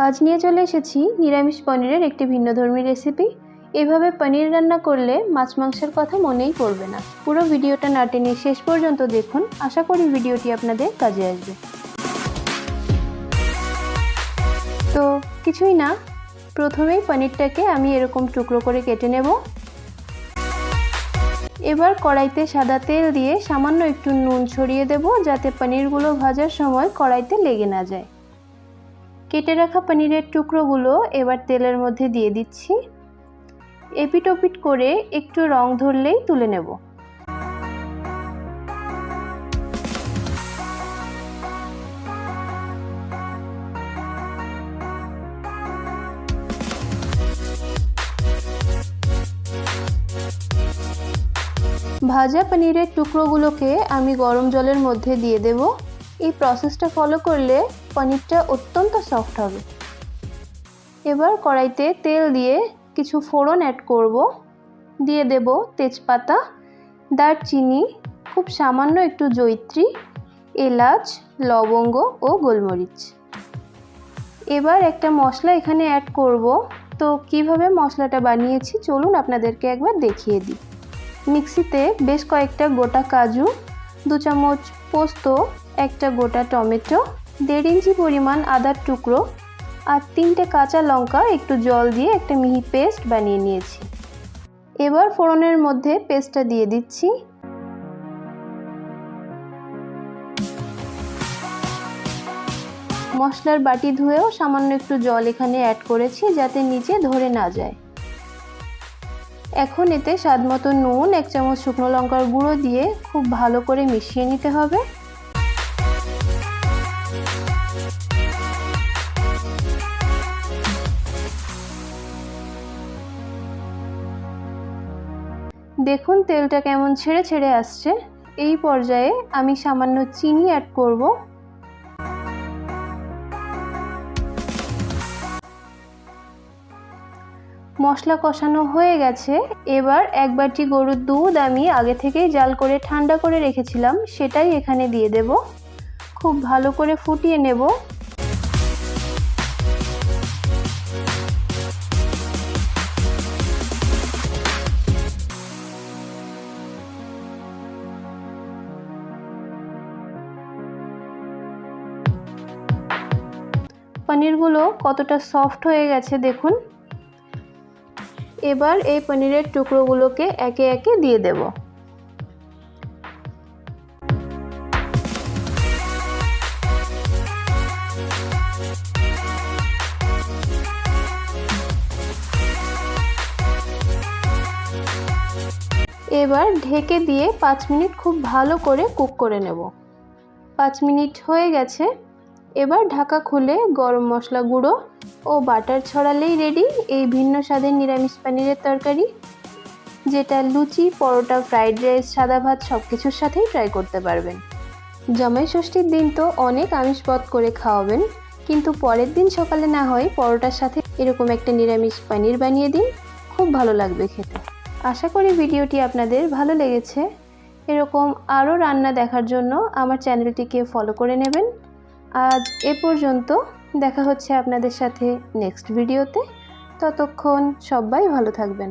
आज নিয়ে চলে এসেছি নিরামিষ পনিরের একটি ভিন্নধর্মী রেসিপি। এভাবে পনির রান্না করলে মাছ মাংসের কথা মনেই পড়বে না। পুরো ভিডিওটা না টেনে শেষ পর্যন্ত দেখুন, আশা করি ভিডিওটি আপনাদের কাজে আসবে। তো কিছুই না, প্রথমেই পনিরটাকে আমি এরকম টুকরো করে কেটে নেব। এবার কড়াইতে সাদা তেল দিয়ে সামান্য একটু নুন ছড়িয়ে দেব, যাতে পনিরগুলো ভাজার সময় কড়াইতে লেগে না যায়। কেটে রাখা পনিরের টুকরোগুলো এবার তেলের মধ্যে দিয়ে দিচ্ছি। এপিট ওপিট করে একটু রং ধরলেই তুলে নেব। ভাজা পনিরের টুকরোগুলোকে আমি গরম জলের মধ্যে দিয়ে দেব। এই প্রসেসটা ফলো করলে পনিরটা অত্যন্ত সফট হবে। এবার কড়াইতে তেল দিয়ে কিছু ফোড়ন অ্যাড করব। দিয়ে দেব তেজপাতা, দারচিনি, খুব সামান্য একটু জয়িত্রী, এলাচ, লবঙ্গ ও গোলমরিচ। এবার একটা মশলা এখানে অ্যাড করব। তো কিভাবে মশলাটা বানিয়েছি চলুন আপনাদেরকে একবার দেখিয়ে দিই। মিক্সিতে বেশ কয়েকটা গোটা কাজু, 2 চামচ পোস্ত, একটা গোটা টমেটো, 1.5 ইঞ্চি পরিমাণ আদার টুকরো আর 3টে কাঁচা লঙ্কা একটু জল দিয়ে একটা মিহি পেস্ট বানিয়ে নিয়েছি। এবার ফোড়নের মধ্যে পেস্টটা দিয়ে দিচ্ছি। মশলার বাটি ধুয়েও সামান্য একটু জল এখানে অ্যাড করেছি, যাতে নিচে ধরে না যায়। এখন এতে স্বাদমতো নুন, 1 চামচ শুকনো লঙ্কার গুঁড়ো দিয়ে খুব ভালো করে মিশিয়ে নিতে হবে। দেখুন তেলটা কেমন ছেড়ে ছেড়ে আসছে। এই পর্যায়ে আমি সামান্য চিনি অ্যাড করব। মশলা কষানো হয়ে গেছে। এবার 1 বাটি গরুর দুধ আমি আগে থেকেই জাল করে ঠান্ডা করে রেখেছিলাম, সেটাই এখানে দিয়ে দেব। খুব ভালো করে ফুটিয়ে নেব। পনিরগুলো কতটা সফট হয়ে গেছে দেখুন। এবার এই পনিরের টুকরোগুলোকে একে একে দিয়ে দেব। এবার ঢেকে দিয়ে 5 মিনিট খুব ভালো করে কুক করে নেব। 5 মিনিট হয়ে গেছে। এবার ঢাকা খুলে গরম মশলা গুঁড়ো ও বাটার ছড়ালেই রেডি এই ভিন্ন স্বাদের নিরামিষ পনিরের তরকারি, যেটা লুচি, পরোটা, ফ্রাইড রাইস, সাদা ভাত সব কিছুর সাথেই ট্রাই করতে পারবেন। জামাই ষষ্ঠীর দিন তো অনেক আমিষ পদ করে খাওয়াবেন, কিন্তু পরের দিন সকালে না হয় পরোটার সাথে এরকম একটা নিরামিষ পনির বানিয়ে দিন, খুব ভালো লাগবে খেতে। আশা করি ভিডিওটি আপনাদের ভালো লেগেছে। এরকম আরও রান্না দেখার জন্য আমার চ্যানেলটিকে ফলো করে নেবেন। আজ এ পর্যন্ত, দেখা হচ্ছে আপনাদের সাথে নেক্সট ভিডিওতে। ততক্ষণ সবাই ভালো থাকবেন।